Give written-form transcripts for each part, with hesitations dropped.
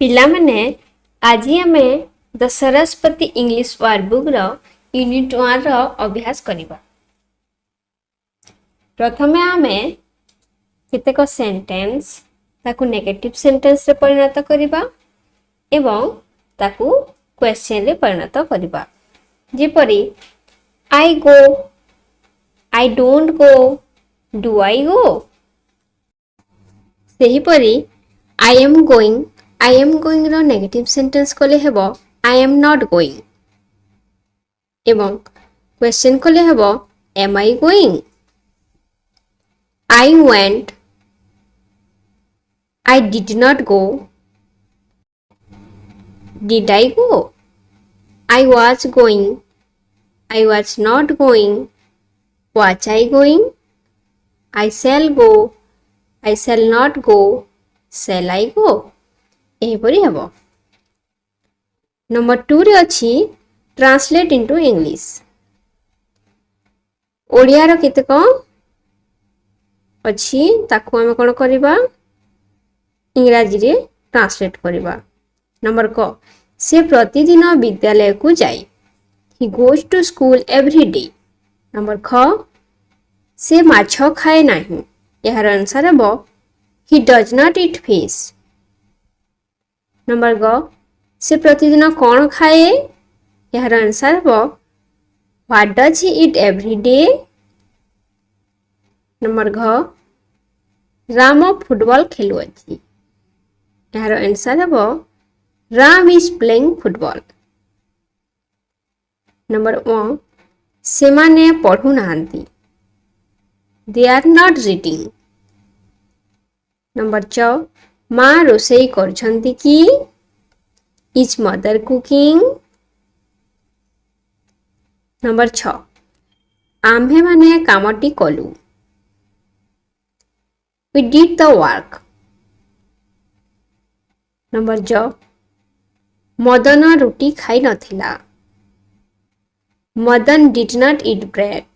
ପିଲାମାନେ ଆଜି ଆମେ ଦ ସରସ୍ୱତୀ ଇଂଲିଶ ୱାର୍କବୁକ୍ର ୟୁନିଟ୍ 1ର ଅଭ୍ୟାସ କରିବା। ପ୍ରଥମେ ଆମେ କେତେକ ସେଣ୍ଟେନ୍ସ ତାକୁ ନେଗେଟିଭ୍ ସେଣ୍ଟେନ୍ସରେ ପରିଣତ କରିବା ଏବଂ ତାକୁ କ୍ୱେଶ୍ଚନରେ ପରିଣତ କରିବା। ଯେପରି I go, I don't go, do I go. ସେହିପରି I am going, I am going ର ନେଗେଟିଭ୍ ସେଣ୍ଟେନ୍ସ କଲେ ହେବ I am not going ଏବଂ କ୍ୱେଶ୍ଚନ କଲେ ହେବ am I going? I went, I did not go, did I go? I was going, I was not going, was I going? I shall go, I shall not go, shall I go? ଏହିପରି ହେବ। Number 2ରେ ଅଛି translate into English. ଓଡ଼ିଆର କେତେକ ଅଛି ତାକୁ ଆମେ କ'ଣ କରିବା, ଇଂରାଜୀରେ ଟ୍ରାନ୍ସଲେଟ୍ କରିବା। ନମ୍ବର କ, ସେ ପ୍ରତିଦିନ ବିଦ୍ୟାଳୟକୁ ଯାଏ। He goes to school every day. Number ଖ, ସେ ମାଛ ଖାଏ ନାହିଁ। ଏହାର ଆନ୍ସର ହେବ he does not eat fish. Number ଗ, ସେ ପ୍ରତିଦିନ କ'ଣ ଖାଏ? ଏହାର ଆନ୍ସର ହେବ what does he eat every day. Number ଘ, ରାମ ଫୁଟବଲ ଖେଳୁଅଛି। ଏହାର ଆନ୍ସର ହେବ Ram is playing football. Number ଅ, ସେମାନେ ପଢ଼ୁନାହାନ୍ତି। They are not reading. Number ଚ, ମା ରୋଷେଇ କରୁଛନ୍ତି କି? Is mother cooking. ନମ୍ବର 6, ଆମ୍ଭେମାନେ କାମଟି କଲୁ। We did the work. Number ଜ, ମଦନ ରୁଟି ଖାଇ ନଥିଲା। Madan did not eat bread.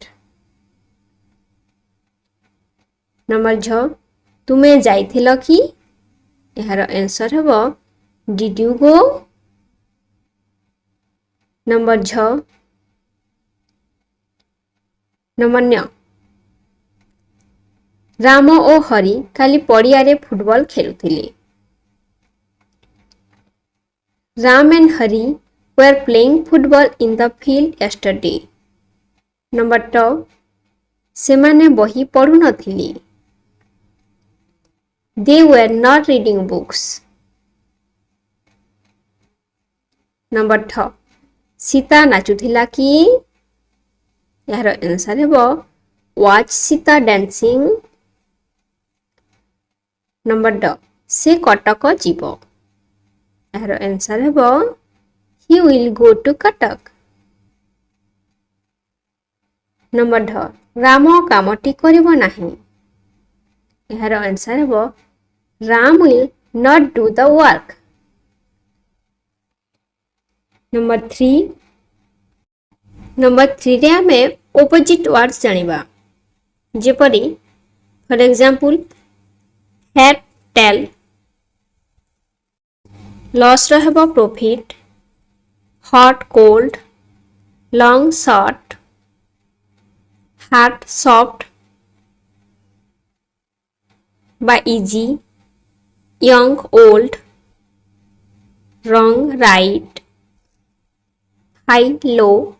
Number ଝ, ତୁମେ ଯାଇଥିଲ କି? ଏହାର ଆନ୍ସର ହେବ Did you go? ନମ୍ବର ଝ। ନମ୍ବର ନ୍ୟ, ରାମ ଓ ହରି କାଲି ପଡ଼ିଆରେ ଫୁଟବଲ ଖେଳୁଥିଲେ। Ram and Hari were playing football in the field yesterday. Number ଟ, ସେମାନେ ବହି ପଢ଼ୁନଥିଲେ। They were not reading books. Number ଠ, ସୀତା ନାଚୁଥିଲା କି? ଏହାର ଆନ୍ସର ହେବ Was ସୀତା ଡ୍ୟାନ୍ସିଂ। ନମ୍ବର ଡ, ସେ କଟକ ଯିବ। ଏହାର ଆନ୍ସର ହେବ He will go to Cuttack. Number ଢ, ରାମ କାମଟି କରିବ ନାହିଁ। ଏହାର ଆନ୍ସର ହେବ Ram will not do the work. Number 3ରେ ଆମେ opposite words ଜାଣିବା। ଯେପରି ଫର ଏକ୍ସାମ୍ପଲ head tail, ଲସ୍ର ହେବ profit, hot cold, long short, hard soft বা easy, young old, wrong right, high low,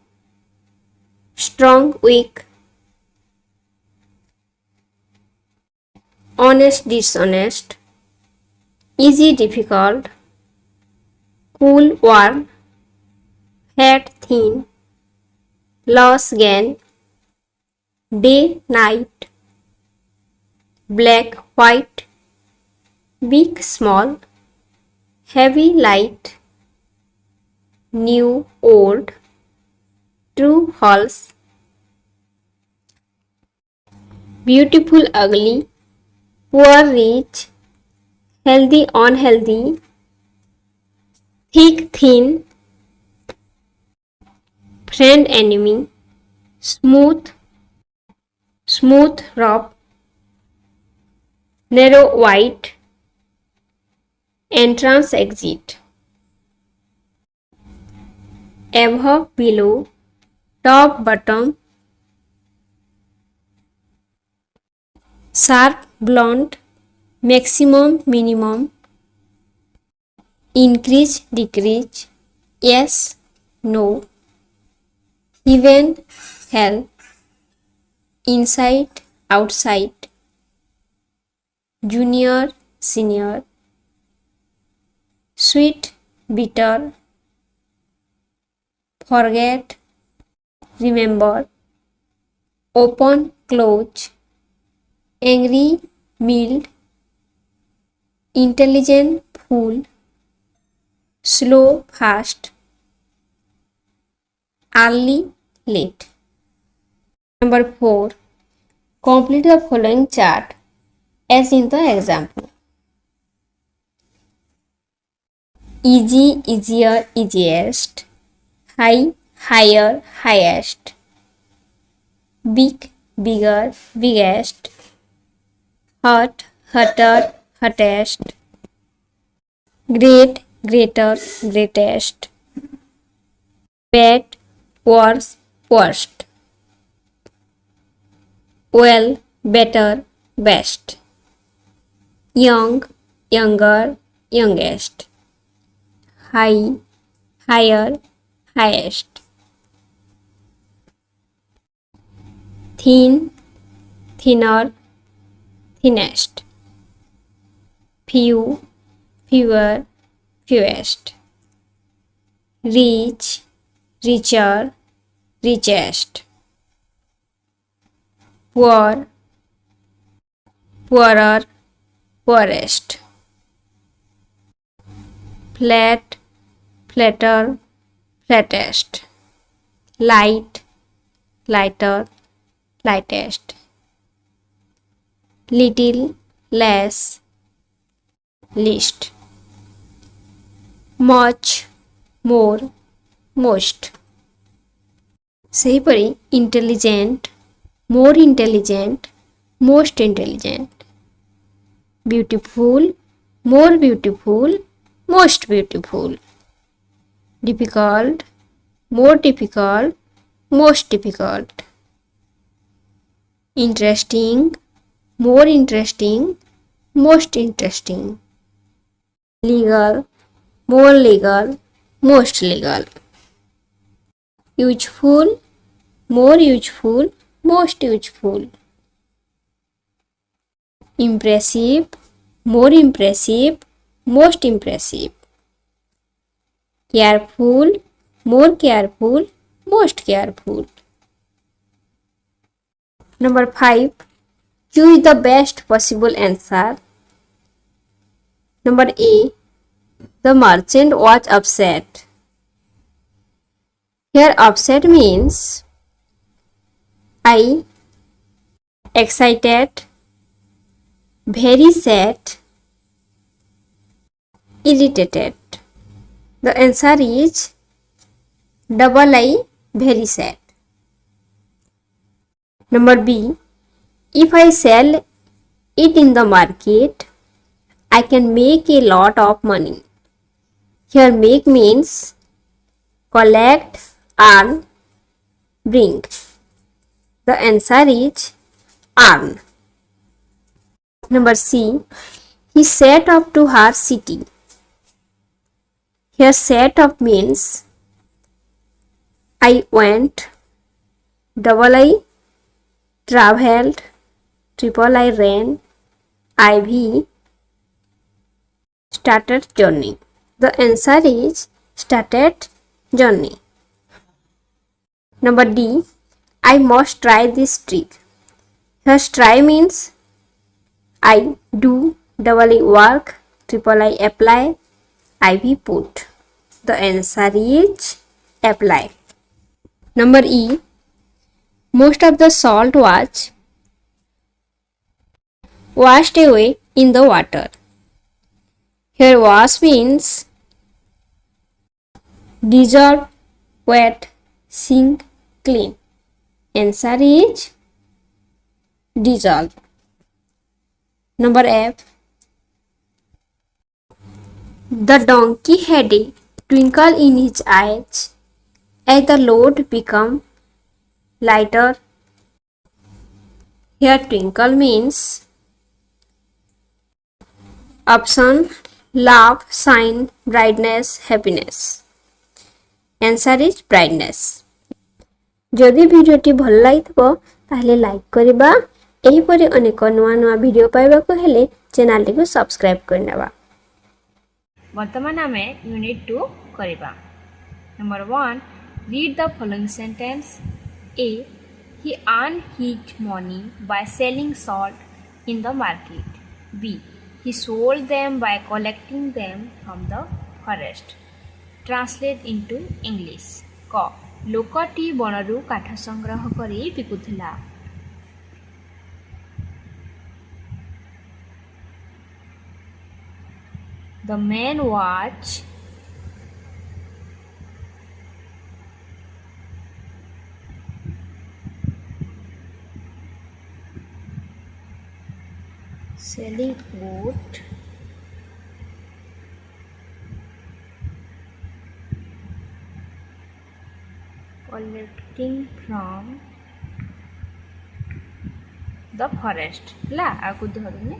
strong weak, honest dishonest, easy difficult, cool warm, fat thin, loss gain, day night, black white, big small, heavy light, new old, true false, beautiful ugly, poor rich, healthy unhealthy, thick thin, friend enemy, smooth rough, narrow white, entrance exit, above below, top bottom, sharp blunt, maximum minimum, increase decrease, yes no, heaven hell, inside outside, junior senior, sweet bitter, forget remember, open close, angry mild, intelligent fool, slow fast, early late. Number 4. Complete the following chart as in the example. Easy, easier, easiest, high, higher, highest, big, bigger, biggest, hot, hotter, hottest, great, greater, greatest, bad, worse, worst, well, better, best, young, younger, youngest, high, higher, highest, thin, thinner, thinnest, few, fewer, fewest, rich, richer, richest, poor, poorer, poorest, flat, flatter, flattest, light, lighter, lightest, little, less, least, much, more, most. ସେହିପରି intelligent, more intelligent, most intelligent, beautiful, more beautiful, most beautiful, difficult, more difficult, most difficult, interesting, more interesting, most interesting, legal, more legal, most legal, useful, more useful, most useful, impressive, more impressive, most impressive, careful, more careful, most careful. Number 5. Choose the best possible answer. Number A. The merchant was upset. Here upset means I, excited, very sad, irritated. The answer is double I, very sad. Number B. If I sell it in the market, I can make a lot of money. Here make means collect, earn, bring. The answer is earn. Number C. He set off to her city. Here set off means I went, double I, traveled, triple I, ran, IV, started journey. The answer is started journey. Number D. I must try this trick. Here try means I do, double I work, triple I apply, IV put. The answer is apply. Number E. Most of the salt was washed away in the water. Here wash means dissolve, wet, sink, clean. Answer is dissolve. Number F. The donkey had a twinkle in his eyes as the load became lighter. Here twinkle means option laugh, shine, brightness, happiness. Answer is brightness. जदि भिडियोटी भल लागिथिबो ताहले like करिबा एहिपरि अनेक नुआ नुआ video पाइबाकु हेले channel को subscribe करनेबा। वर्तमान आमे यूनिट 2 करिबा। Number 1 read the following sentence. A he earned his money by selling salt in the market. B he sold them by collecting them from the forest. Translate into English. क लोकटी बनरू काठ संग्रह करी बिकुथिला। The man was selling wood collecting from the forest. ला आकु धरुने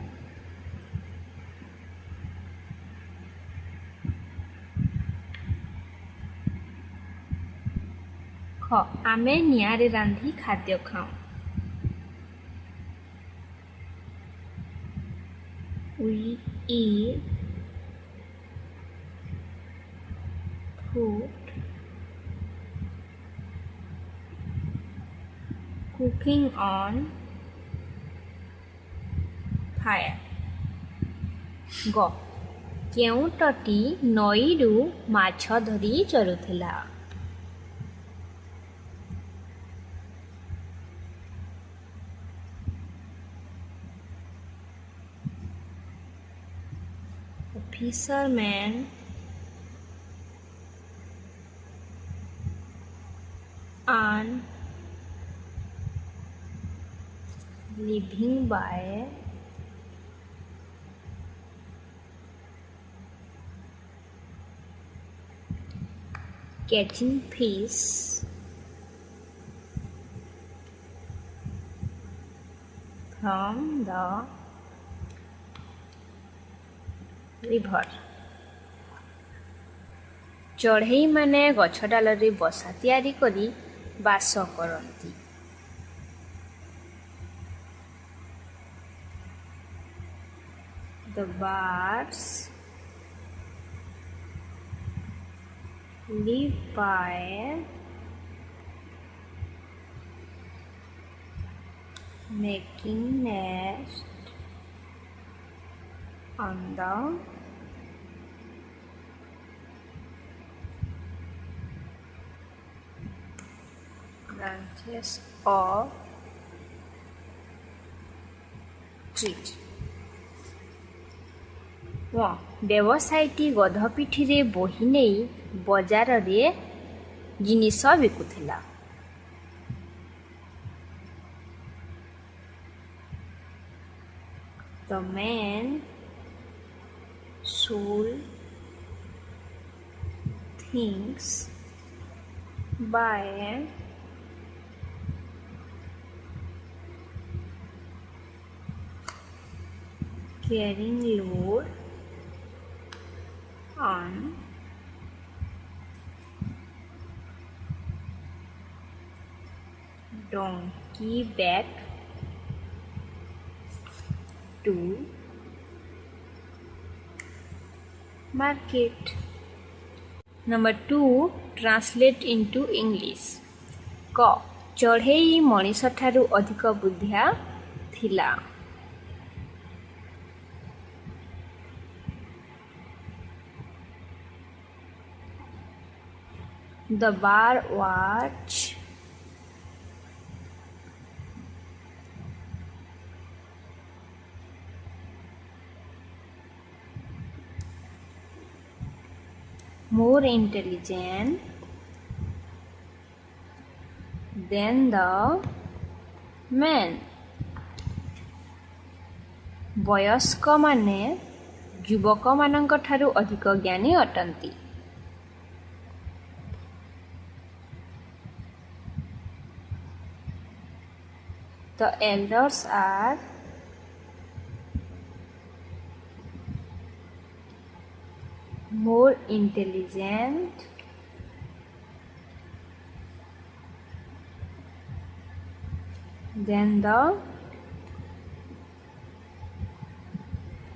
ख आमे नियारे रांधी खाद्य खाऊ। We eat food cooking on fire. ग केउटटी नईरू माछ धरी चरुथिला। Fisherman earn living by catching fish from the river. चढ़ई माने गछ डालरे बसा तैयारी करी बास करती। The birds live by making nest on the branches of trees. व्यवसायटी गध पिठीरे बोही नहीं बजार रे जिनिस बिकुथिला। The man sold things by carrying load on donkey back to market. Number 2 translate into English. क चढ़ई मनीष ठारू अधिक बुद्धिया थिला। The bar was more intelligent than the man. ବୟସ୍କ ମାନେ ଯୁବକମାନଙ୍କ ଠାରୁ ଅଧିକ ଜ୍ଞାନୀ ଅଟନ୍ତି। The elders are more intelligent than the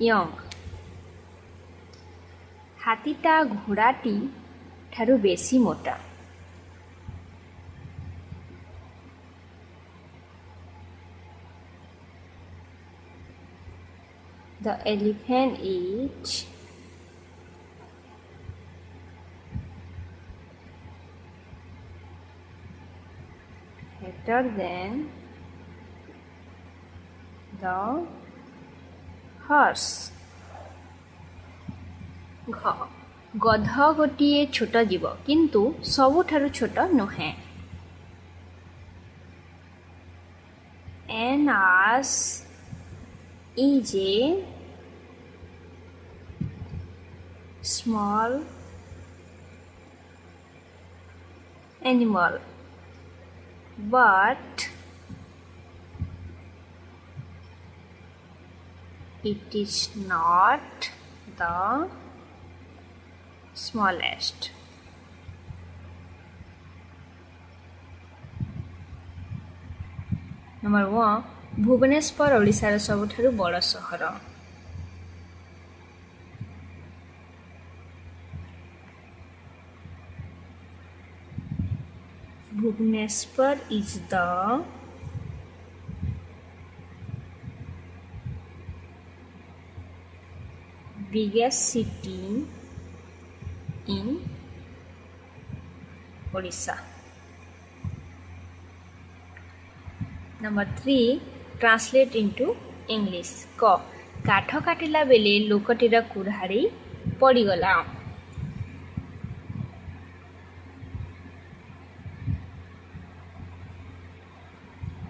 young. ହାତୀଟା ଘୋଡ଼ାଟି ଠାରୁ ବେଶୀ ମୋଟା। The elephant is better than the horse. ଗଧ ଗୋଟିଏ ଛୋଟ ଜୀବ କିନ୍ତୁ ସବୁଠାରୁ ଛୋଟ ନୁହେଁ। An ass is a small animal, but it is not the smallest. Number 1, Bhubaneswar ଓଡ଼ିଶାର ସବୁଠାରୁ ବଡ଼ ସହର। Bhubaneswar is the biggest city in Odisha. Number 3, translate into English. କ କାଠ କାଟିଲା ବେଳେ ଲୋକଟିର କୁରାଢ଼ୀ ପଡ଼ିଗଲା।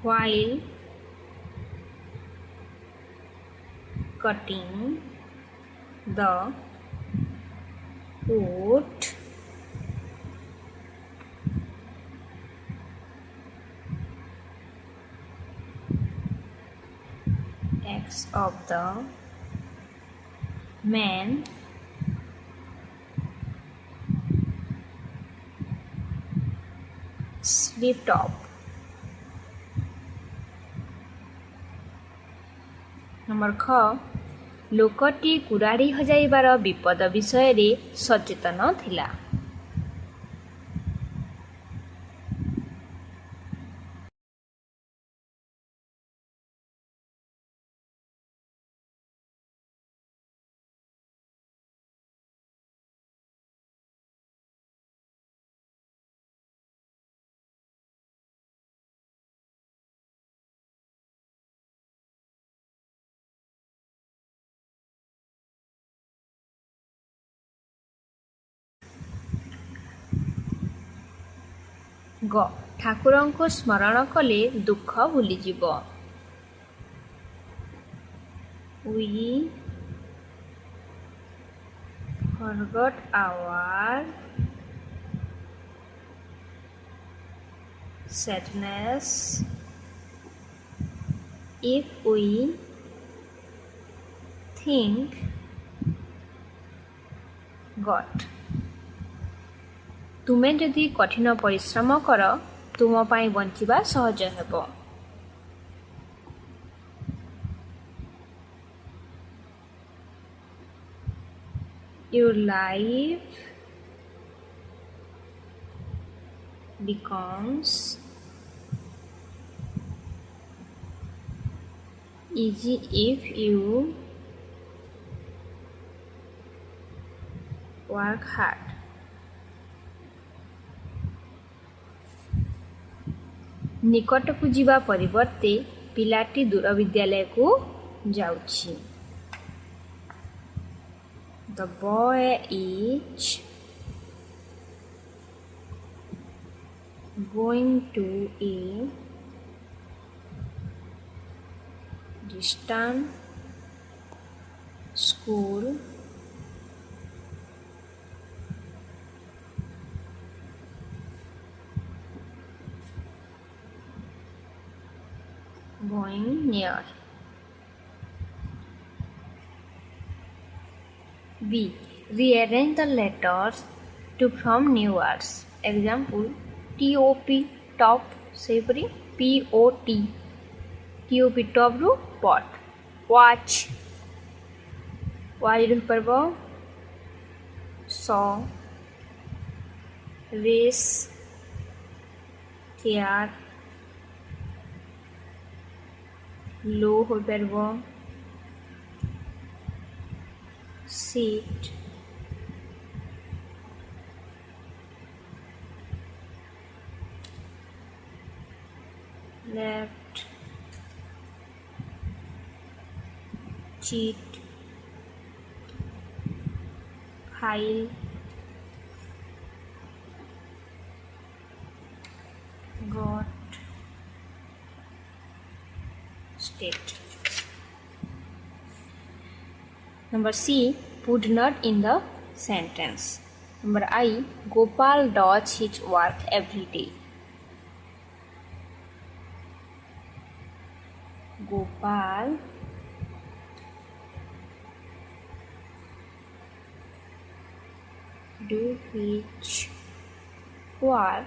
While cutting the wood, acts of the man slipped off. Number 4, ଲୋକଟି କୁରାଢ଼ୀ ହଜାଇବାର ବିପଦ ବିଷୟରେ ସଚେତନ ଥିଲା। ଗ ଠାକୁରଙ୍କୁ ସ୍ମରଣ କଲେ ଦୁଃଖ ଭୁଲିଯିବ। We forgot our sadness if we think God. ତୁମେ ଯଦି କଠିନ ପରିଶ୍ରମ କର ତୁମ ପାଇଁ ବଞ୍ଚିବା ସହଜ ହେବ। Your life becomes easy if you work hard. ନିକଟକୁ ଯିବା ପରିବର୍ତ୍ତେ ପିଲାଟି ଦୂର ବିଦ୍ୟାଳୟକୁ ଯାଉଛି। The boy is going to a distant school going near. B. Rearrange the letters to form new words. Example: top, top, savory. pot, top, tobru, pot. Watch, wajrul parva. Saw, race, care. Low ho parva. Seat, left, cheat, file, got, state. Number C. Put not in the sentence. Number I. Gopal does his work every day. Gopal do his work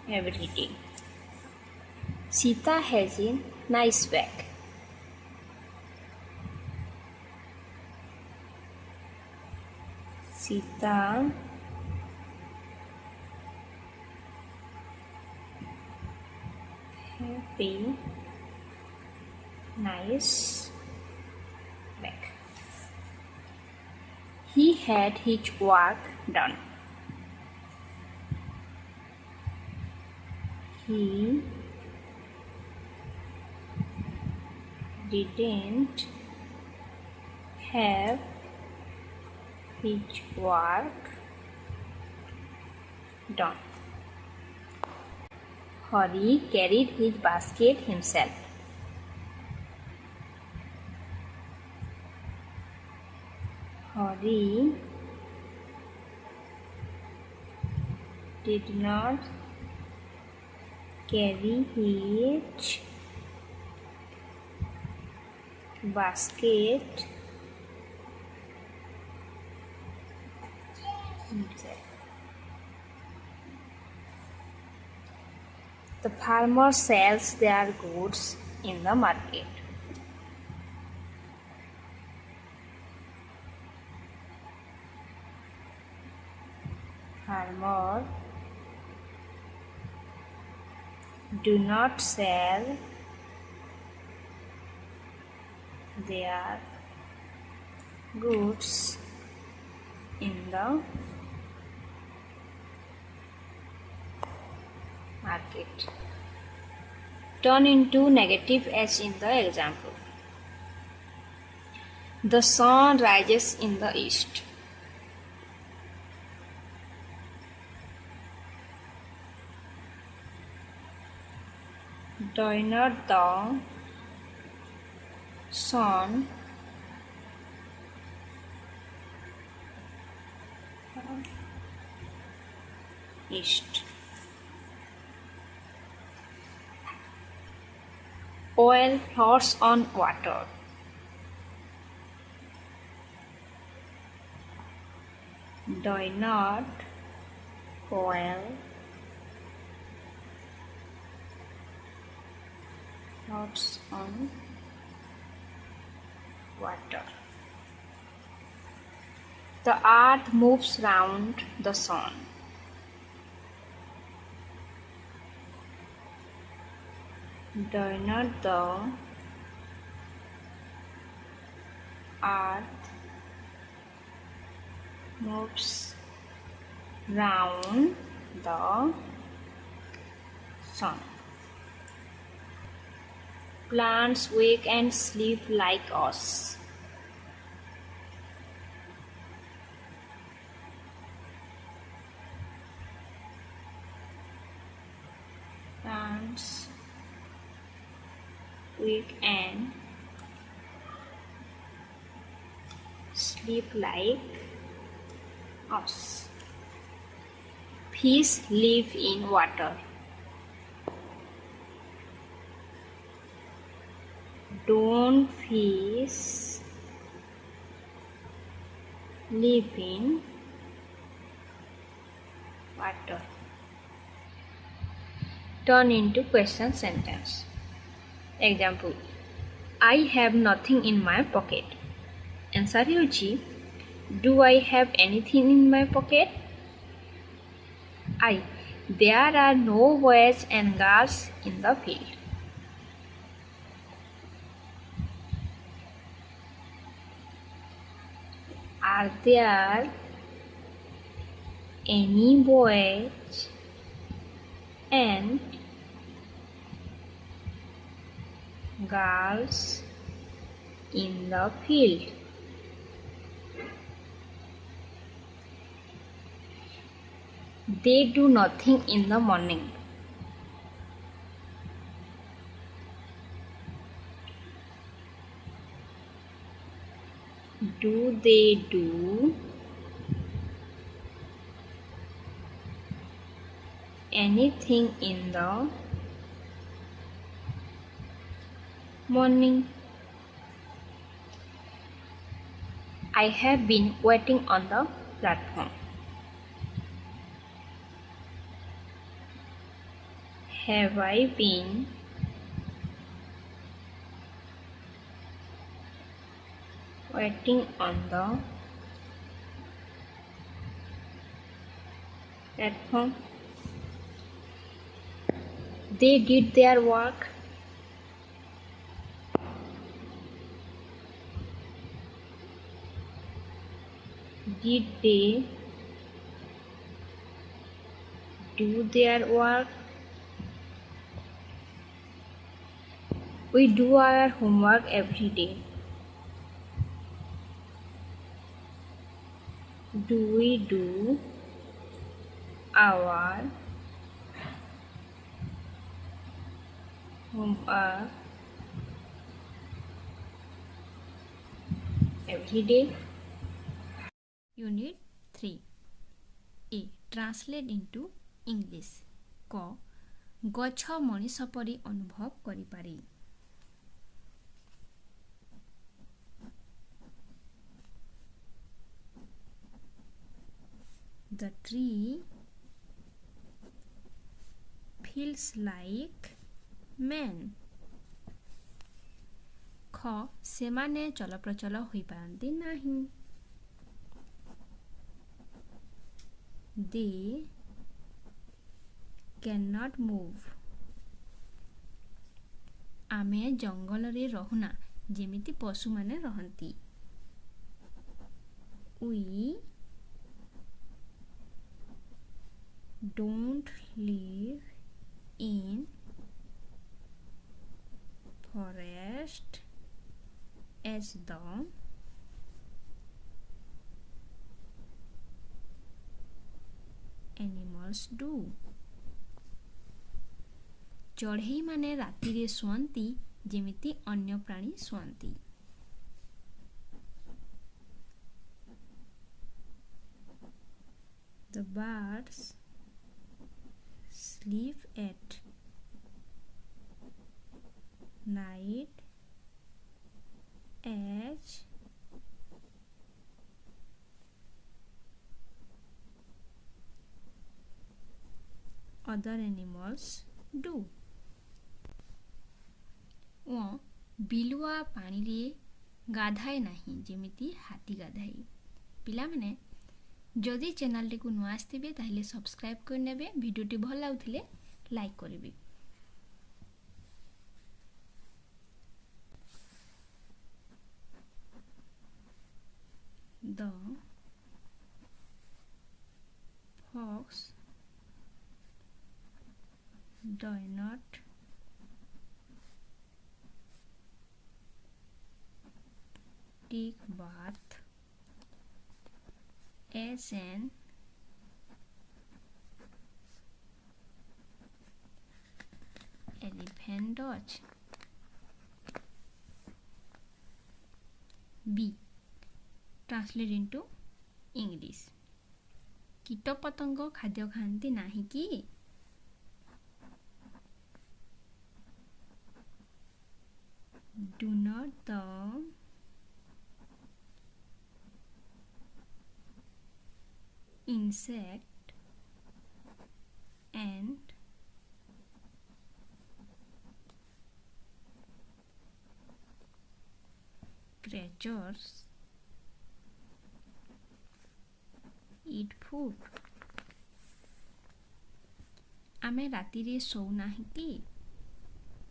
every day. Sita has a nice bag. Sita happy nice bag. He had his work done. He didn't have his work done. Hari carried his basket himself. Hari did not carry his basket himself. The farmer sells their goods in the market. Farmer do not sell their goods in the market. Turn into negative as in the example. The sun rises in the east. Diner the sun east. Oil floats on water. Do not oil floats on water. The earth moves round the sun. Do not the earth moves round the sun. Plants wake and sleep like us. Plants weak and sleep like us. Fish live in water. Don't fish live in water? Turn into question sentence. Example: I have nothing in my pocket. Answer ହେଉଛି, do I have anything in my pocket? I. There are no boys and girls in the field. Are there any boys and girls in the field? They do nothing in the morning. Do they do anything in the morning? I have been waiting on the platform. Have I been waiting on the platform? They did their work. Did they do their work? We do our homework every day. Do we do our homework every day? Unit 3. A. Translate into English. क. गछ मनीष परी अनुभव करिपारे. The tree feels like man. ख. सेमाने चलप्रचल होई पारंती नाही. They cannot move. आमे जंगल रे रहुना जेमिति पशु माने रहंती. We don't live in forest as the animals do. चढ़ई माने राति रे सुअंती जेमिति अन्य प्राणी सुअंती. The birds sleep at night as other animals do. ଓ ବିଲୁଆ ପାଣିରେ ଗାଧାଏ ନାହିଁ ଯେମିତି ହାତୀ ଗାଧାଏ. ପିଲାମାନେ ଯଦି ଚ୍ୟାନେଲଟିକୁ ନୂଆ ଆସିଥିବେ ତାହେଲେ ସବସ୍କ୍ରାଇବ୍ କରିନେବେ. ଭିଡ଼ିଓଟି ଭଲ ଲାଗୁଥିଲେ ଲାଇକ୍ କରିବେ. The fox does not take bath as an elephant does. B. Translate into English. କୀଟପତଙ୍ଗ ଖାଦ୍ୟ ଖାଆନ୍ତି ନାହିଁ କି? Do not the insect and creatures eat food? ଆମେ ରାତିରେ ଶୋଉନାହିଁ କି?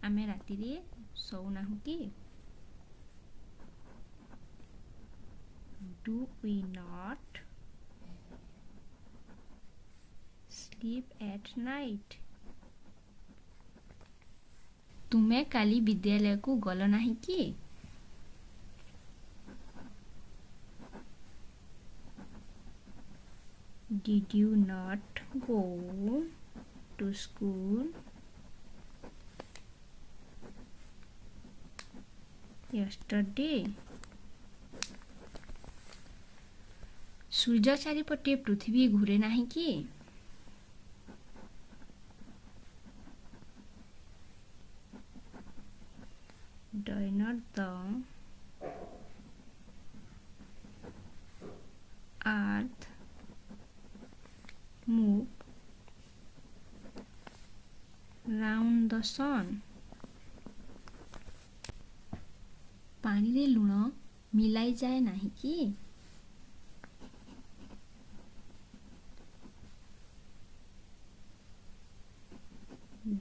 ଆମେ ରାତିରେ ଶୋଉନାହୁଁ କି? Do we not sleep at night? ତୁମେ କାଲି ବିଦ୍ୟାଳୟକୁ ଗଲ ନାହିଁ କି? Did you not go to school yesterday? ସୂର୍ଯ୍ୟ ଚାରିପଟେ ପୃଥିବୀ ଘୁରେ ନାହିଁ କି? Does not the earth move round the sun? ପାଣିରେ ଲୁଣ ମିଲାଇ ଯାଏ ନାହିଁ କି?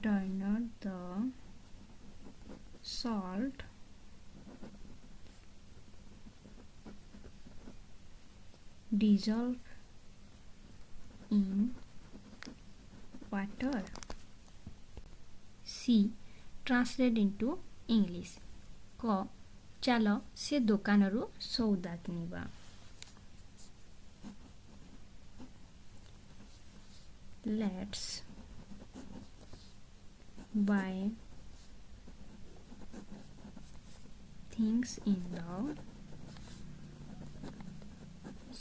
Does not the salt dissolve in water? C. Translate into English. କ ଚାଲ ସେ ଦୋକାନରୁ ସଉଦା କିଣିବା। Let's buy things in the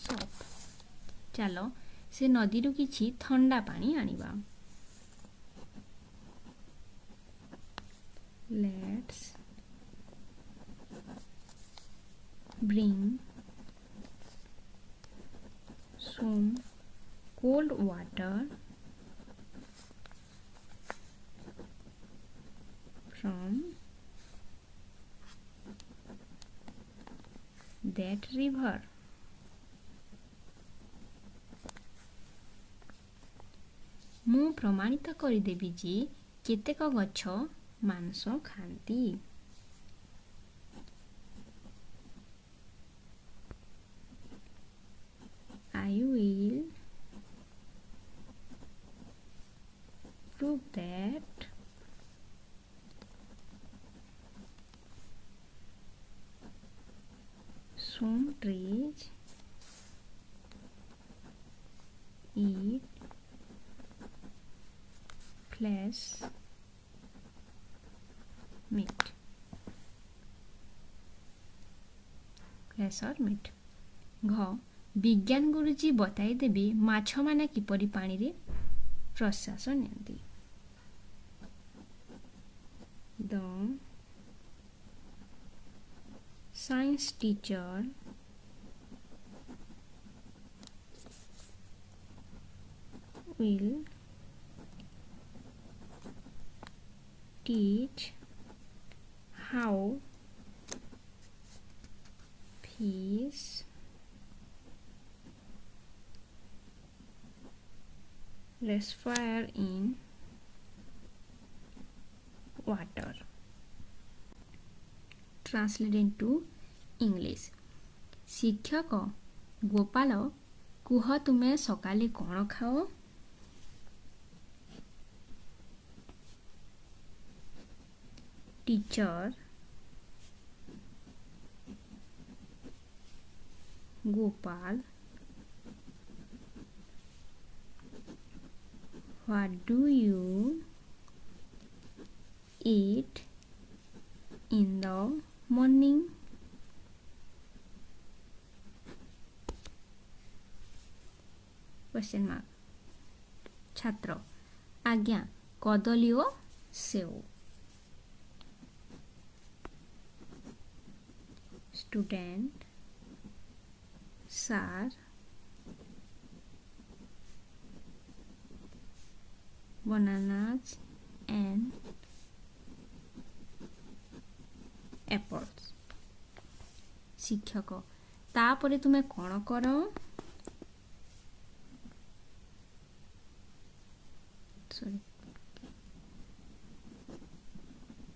shop. ଚାଲ ସେ ନଦୀରୁ କିଛି ଥଣ୍ଡା ପାଣି ଆଣିବା। Let's bring some cold water from that river. ମୁଁ ପ୍ରମାଣିତ କରିଦେବି ଯେ କେତେକ ଗଛ ମାଂସ ଖାଆନ୍ତି। I will prove that some trees eat flesh meat. Flesh or meat. ଘ ବିଜ୍ଞାନ ଗୁରୁଜୀ ବତାଇ ଦେବେ ମାଛମାନେ କିପରି ପାଣିରେ ପ୍ରଶ୍ୱାସ ନିଅନ୍ତି। The science teacher will teach how fish respire in water. Translate into English. ଶିକ୍ଷକ ଗୋପାଳ କୁହ ତୁମେ ସକାଳେ କ'ଣ ଖାଅ? Teacher Gopal, what do you eat in the morning? Question mark छात्र आज्ञा कदली ओ सेव स्टूडेंट सार bananas and apples शिक्षक तापरे तुम्हें कौन कर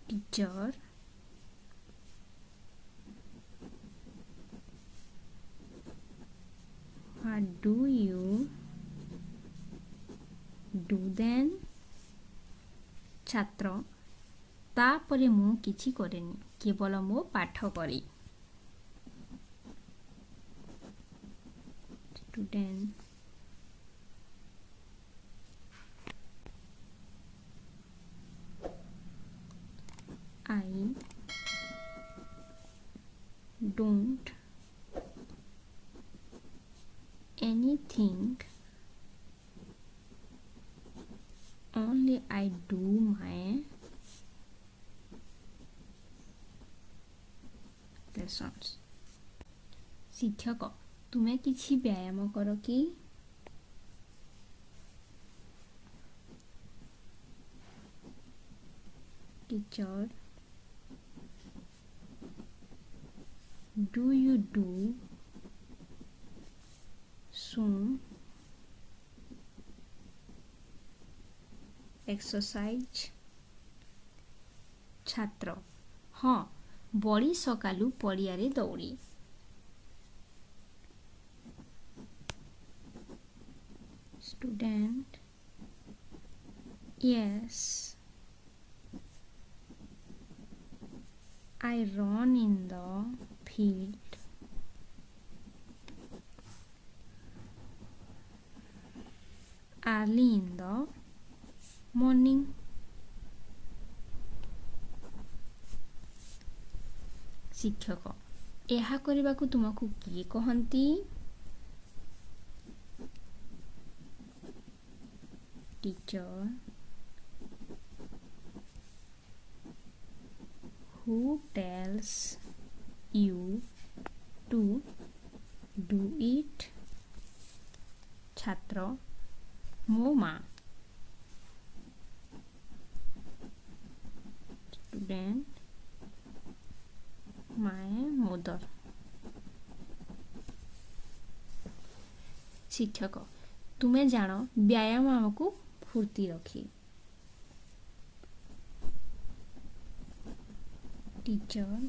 teacher what do you do then छात्र तापरे मु किछि करेनी केवल मो पाठ करी student I don't anything only I do my lessons शिक्षक तुम्हें किछि व्यायाम करो कि teacher do you do some exercise छात्र हाँ बड़ी सकालू पड़ियारे दौड़ी student yes I run in the field early in the morning शिक्षक एहा करबाकू तुमको किए कहंती teacher who tells you to do it छात्र मो माँ स्टूडेंट माय मदर शिक्षक तुम्हें जान व्यायाम आमको फुर्ती रखी teacher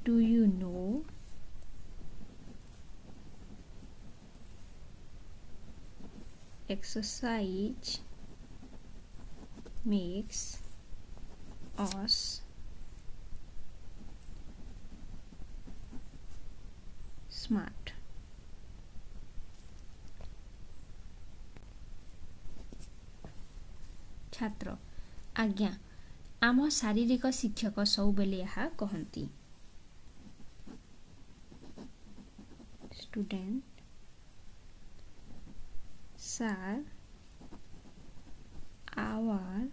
do you know exercise makes us smart छात्र आज्ञा आम शारीरिक शिक्षक सब बेले यहाँ कहती student sir our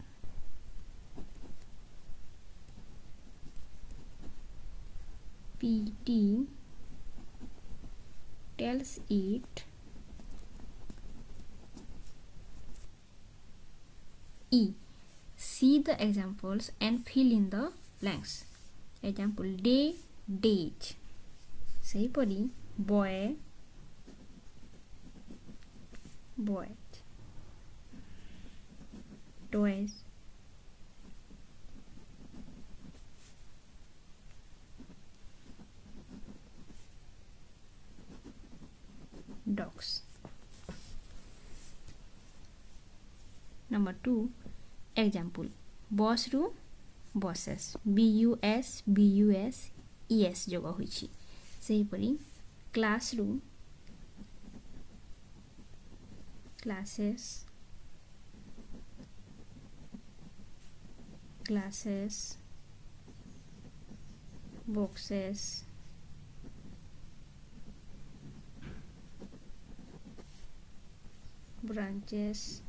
PT tells it E. See the examples and fill in the blanks. Example day, days. Say pori boy, boys, toys, dogs. Number 2 example bus ru buses bus es joga hoichi sei pari class ru classes boxes branches,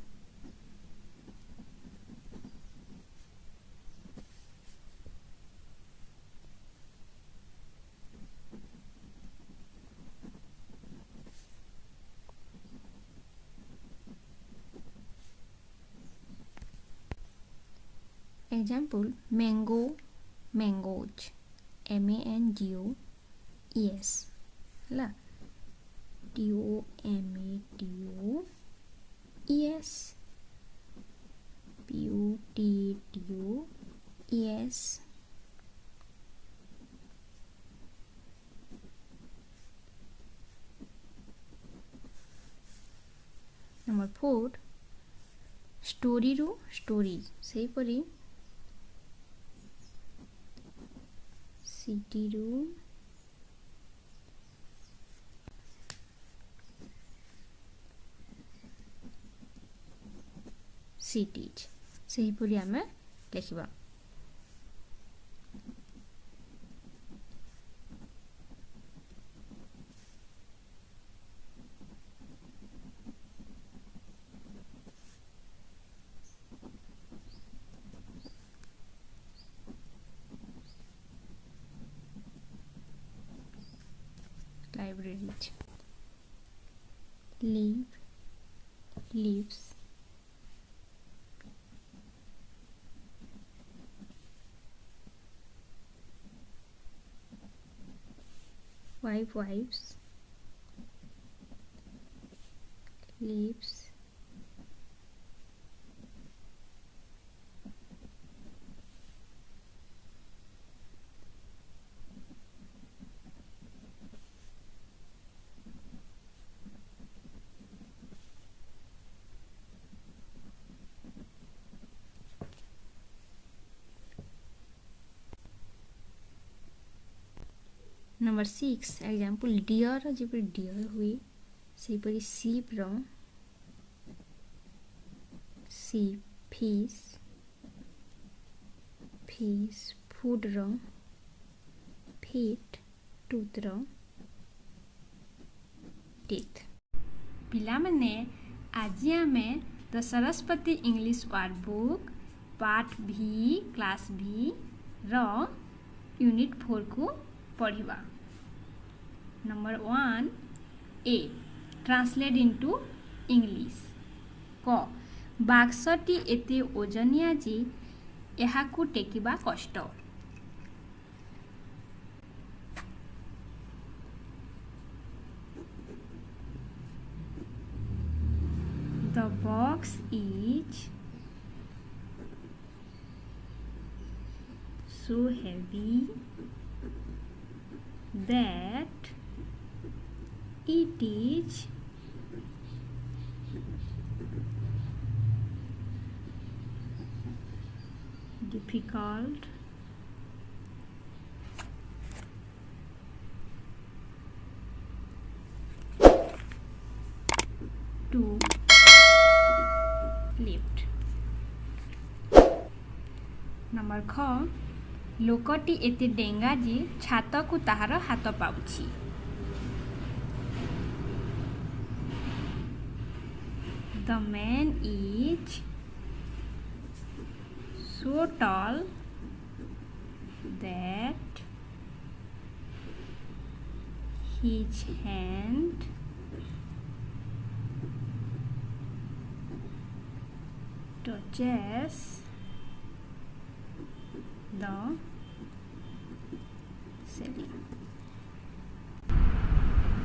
example mango, mangoes, mangoes ହେଲା domates, puttus, number 4 story ରୁ stories ସେହିପରି city ରୁ cities ସେହିପରି ଆମେ ଲେଖିବା। Libraries live, lives, wife, wives, lives, number 6 example deer ଯେପରି deer ହୁଏ ସେହିପରି sheep ର sheep, fish, fish, food ର feet, tooth ର teeth। ପିଲାମାନେ ଆଜି ଆମେ ଦ ସରସ୍ୱତୀ ଇଂଲିଶ ୱାର୍ଡବୁକ୍ ପାର୍ଟ ଭି କ୍ଲାସ୍ ଭି ର यूनिट 4 को पढ़िबा। नंबर 1 ए ट्रांसलेट इनटू इंग्लिश। क बाक्सटी एते ओजनिया जे एहाकू टेकिबा कष्ट। The box is so heavy that it is difficult to lift। Number ख लोकटी एते डेंगा जे छात को ताहार हाथ पाउछि। The man is so tall that his hand touches the ceiling।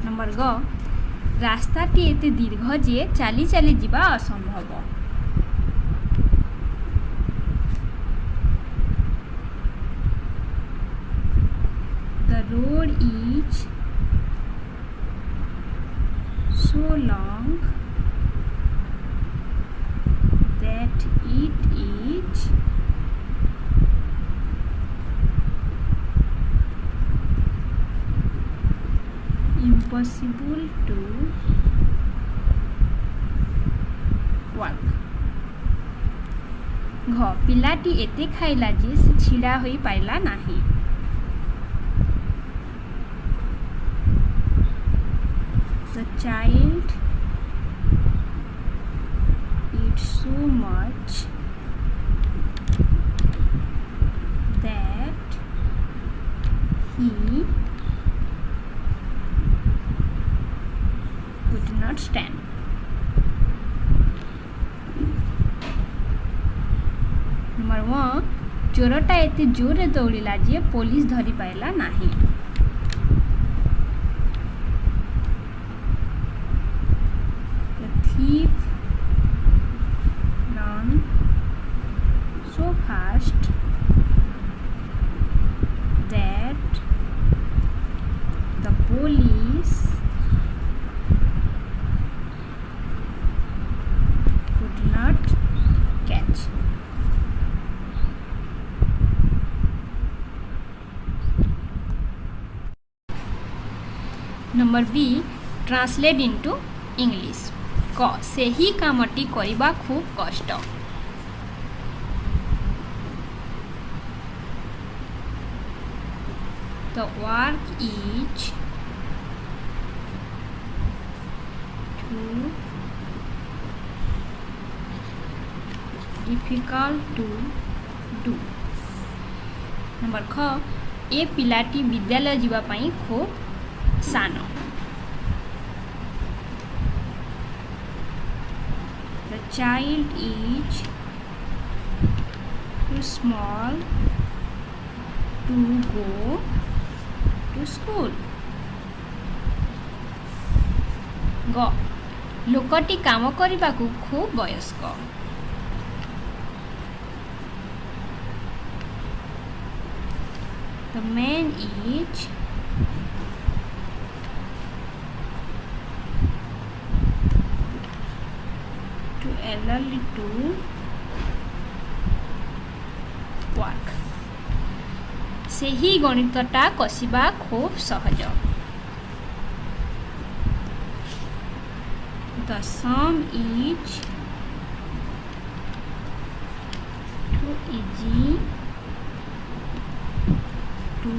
Number ग रास्ताटी एते दीर्घ जे चाली चाली जीवा असंभव। The road is so long that it is impossible to walk। घ पिलाटी एते खाइला जे से छिड़ा होई पाइला नाही। The child so much that he could not stand. Number 1 चोरटा एते जोरे दौड़िला जे पुलिस धरी पाइला नाही. The thief ran so fast that the police could not catch. Number B, translate into English. क ସେହି କାମଟି କରିବା ଖୁବ୍ କଷ୍ଟ. The work is too difficult to do. Number ख ए ପିଲାଟି ବିଦ୍ୟାଳୟ ଯିବା ପାଇଁ ଖୁବ୍ ସାନ. The child is too small to go to school. ଗ ଲୋକଟି କାମ କରିବାକୁ ଖୁବ୍ ବୟସ୍କ. The man is too elderly to work. ସେହି ଗଣିତଟା କଷିବା ଖୁବ୍ ସହଜ. The sum is too easy to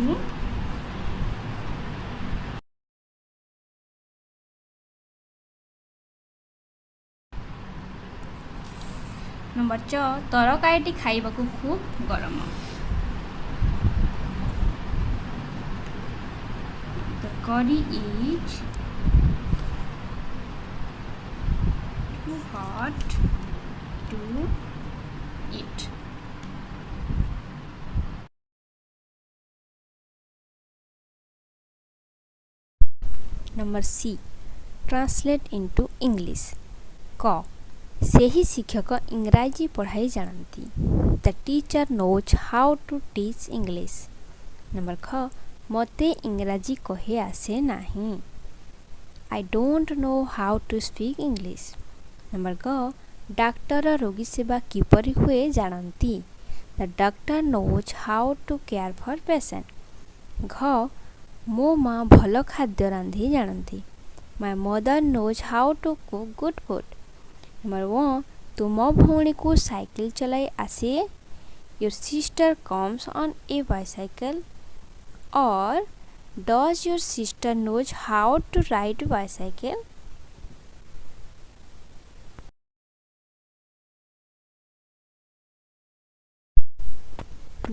Number 4 ତରକାରୀଟି ଖାଇବାକୁ ଖୁବ୍ ଗରମ. The curry is too hot to eat. Number C, translate into English. क ସେହି ଶିକ୍ଷକ ଇଂରାଜୀ ପଢ଼ାଇ ଜାଣନ୍ତି. The teacher knows how to teach English. Number ख ମୋତେ ଇଂରାଜୀ କହି ଆସେ ନାହିଁ. I don't know how to speak English. Number ଗ ଡାକ୍ତର ରୋଗୀ ସେବା କିପରି ହୁଏ ଜାଣନ୍ତି. The doctor knows how to care for patient. ଘ ମୋ ମା ଭଲ ଖାଦ୍ୟ ରାନ୍ଧି ଜାଣନ୍ତି. My mother knows how to cook good food. Number 1 ତୁମ ଭଉଣୀକୁ ସାଇକେଲ ଚଲାଇ ଆସେ. Your sister comes on a bicycle. Or does your sister knows how to ride bicycle?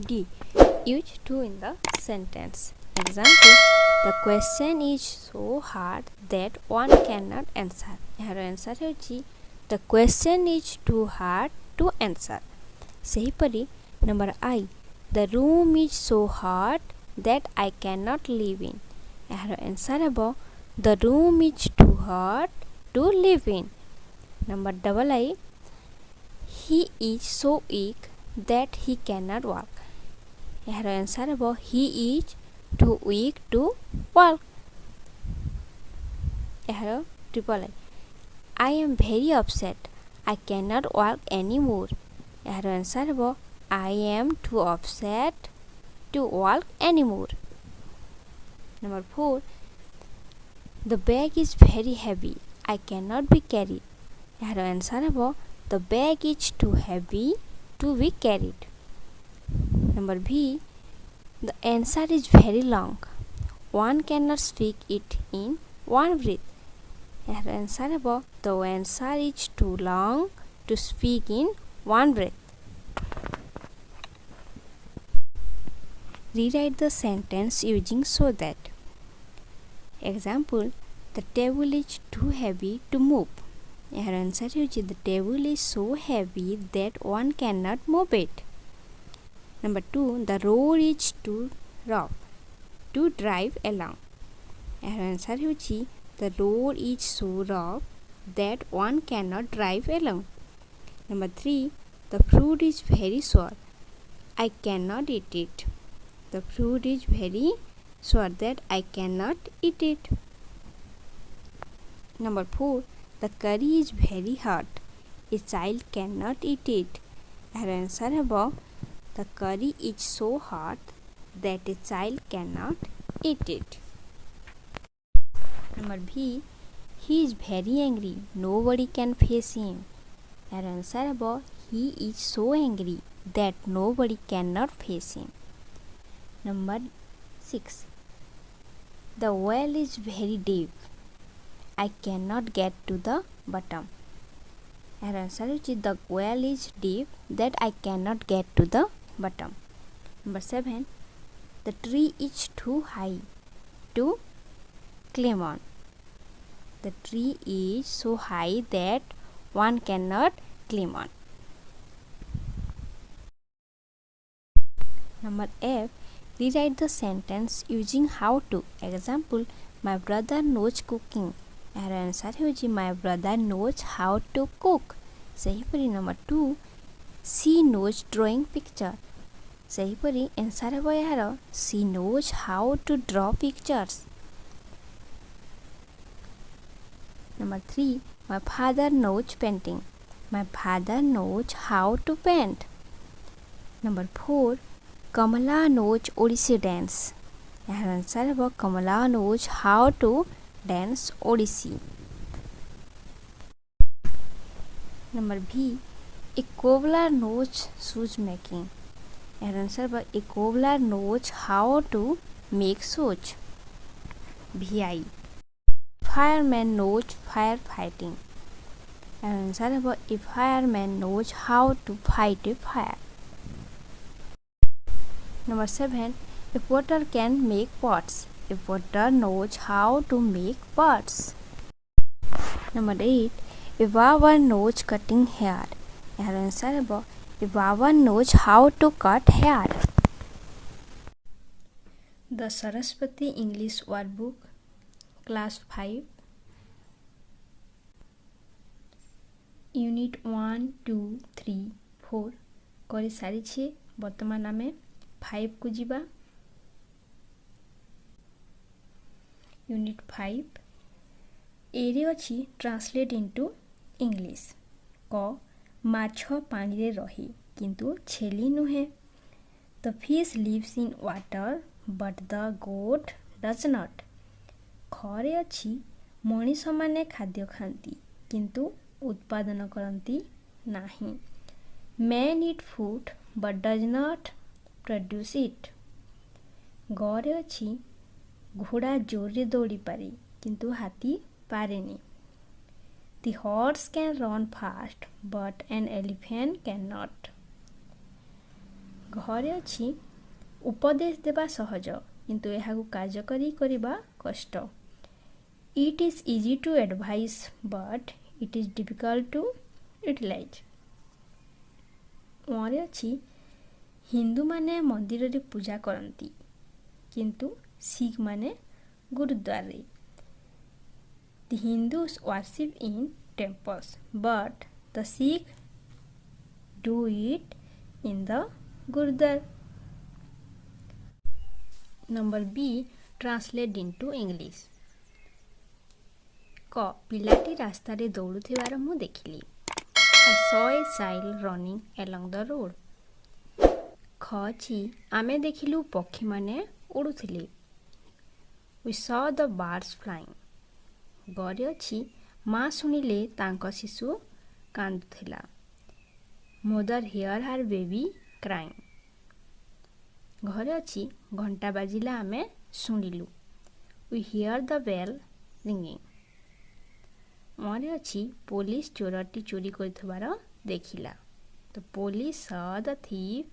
D, use to in the sentence. Example, the question is so hard that one cannot answer. ଏହାର answer ହେଉଛି the question is too hard to answer. ସେହିପରି number I, the room is so hot that I cannot live in. ଏହାର answer ହେବ the room is too hot to live in. Number I, he is so weak that he cannot walk. ଏହାର answer ହେବ he is too weak to walk. ଏହାର I, I am very upset. I cannot walk anymore. ଏହାର answer ହେବ I am too upset to walk anymore. Number 4, the bag is very heavy. I cannot be carried. ଏହାର answer ହେବ the bag is too heavy to be carried. Number B, the answer is very long. One cannot speak it in one breath. ଏହାର answer ହେବ the answer is too long to speak in one breath. Rewrite the sentence using so that. Example, the table is too heavy to move. Your answer is the table is so heavy that one cannot move it. Number 2, the road is too rough to drive along. Your answer is the road is so rough that one cannot drive along. Number 3, the fruit is very sour. I cannot eat it. The fruit is very sour that I cannot eat it. Number 4, the curry is very hot. A child cannot eat it. Our answer above, the curry is so hot that a child cannot eat it. Number B, he is very angry. Nobody can face him. Our answer above, he is so angry that nobody cannot face him. Number 6, the well is very deep. I cannot get to the bottom. Our answer is the well is deep that I cannot get to the bottom. Number 7, the tree is too high to climb on. The tree is so high that one cannot climb on. Number F, rewrite the sentence using how to. Example, my brother knows cooking. Our answer is my brother knows how to cook. Sehipari number 2, she knows drawing picture. Sehipari answer ହେବ ଏହାର she knows how to draw pictures. Number 3, my father knows painting. My father knows how to paint. Number 4, Kamala knows Odissi dance. ଏହାର answer ହେବ Kamala knows how to dance Odissi. Number B, a cobbler knows shoes making. Our answer is a cobbler knows how to make shoes. VI, fireman knows firefighting. Our answer is a fireman knows how to fight a fire. Number 7, a potter can make pots. A potter knows how to make pots. Number 8, a barber knows cutting hair. Our answer is a barber knows how to cut hair. The Saraswati English workbook, class 5, unit 1, 2, 3, 4 କରି ସାରିଛି। ବର୍ତ୍ତମାନ ଆମେ 5 କୁ ଯିବା। Unit 5 एरे अछि translate into English. क माछ पानी रे रही किंतु छेली नुहे। The fish lives in water but the goat does not. खरे अछि मनीष माने खाद्य खाती किंतु उत्पादन करती नाही। Man eat food but does not produce it. गरे अछि घोड़ा जोरे दौड़ी पारे किंतु हाथी पारेनी। The horse can run fast but an elephant cannot. घरे अछि उपदेश देबा सहज किंतु एहाकु कार्यकरी करिबा कष्ट। It is easy to advise but it is difficult to utilize. घरे अछि हिंदू माने मंदिर रे पूजा करंती किंतु सिख माने गुरुद्वार रे। The Hindus worship in temples but the Sikh do it in the Gurudwara. Number B, translate into English. क पिलाटी रास्ता रे दौड़ुथिबार मु देखिली। I saw a child running along the road. ख छी आमे देखिलु पक्षी माने उड़ुथिले। We saw the birds flying. गरे अछि माँ सुनिले तांको शिशु कांदुथिला। Mother hear her baby crying. घरे अछि घंटा बाजिला आमे सुनिलु। We hear the bell ringing. मरे अछि पुलिस चोरटी चोरी करथबार देखिला. The police saw the thief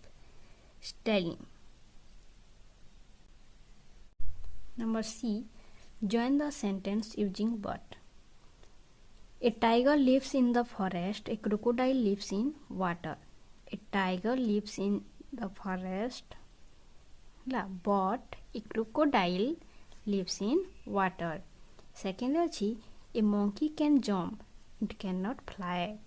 stealing. Number C. Join the sentence using but. A tiger lives in the forest. A crocodile lives in water. A tiger lives in the forest, but a crocodile lives in water. Second ଅଛି, a monkey can jump. It cannot fly.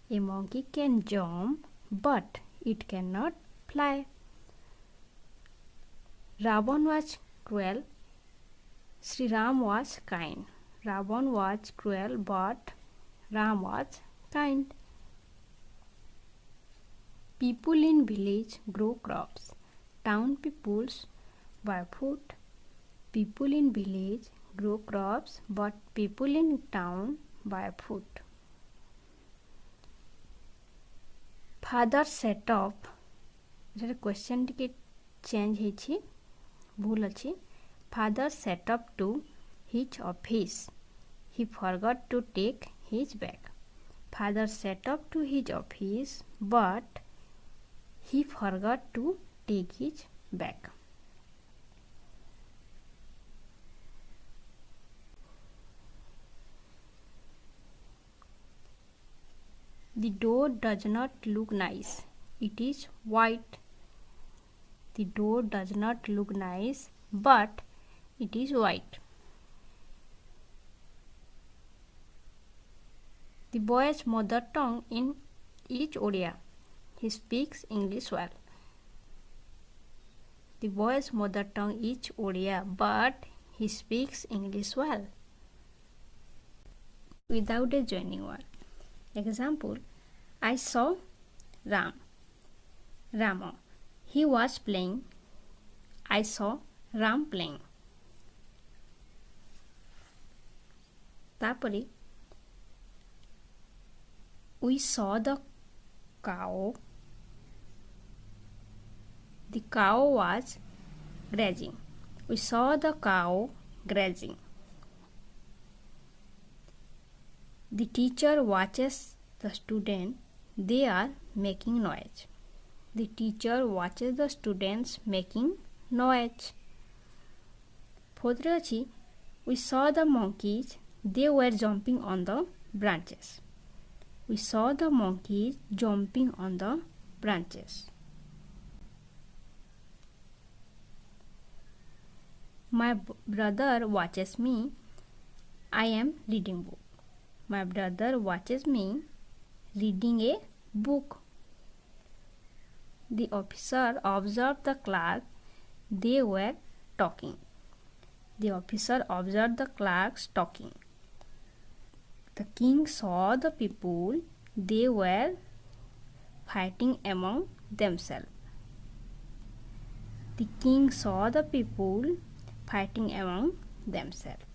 A monkey can jump, but it cannot fly. Ravan was cruel. Sri Ram was kind. Ravan was cruel, but Ram was kind. People in village grow crops. Town peoples buy food. People in village grow crops, but people in town buy food. Father set up. Question टिके change ହେଇଛି, ଭୁଲ ଅଛି. Father set up to his office. He forgot to take his bag. Father set up to his office, but he forgot to take his bag. The door does not look nice. It is white. The door does not look nice, but it is white. The boy's mother tongue is Odia. He speaks English well. The boy's mother tongue is Odia, but he speaks English well. Without a joining word. Example, I saw Rama. He was playing. I saw Ram playing. तापरे, we saw the cow. The cow was grazing. We saw the cow grazing. The teacher watches the student. They are making noise. The teacher watches the students making noise. Fourth अछि, we saw the monkeys. They were jumping on the branches. We saw the monkeys jumping on the branches. My brother watches me. I am reading book. My brother watches me reading a book. The officer observed the clerk. They were talking. The officer observed the clerks talking. The king saw the people. They were fighting among themselves. The king saw the people fighting among themselves.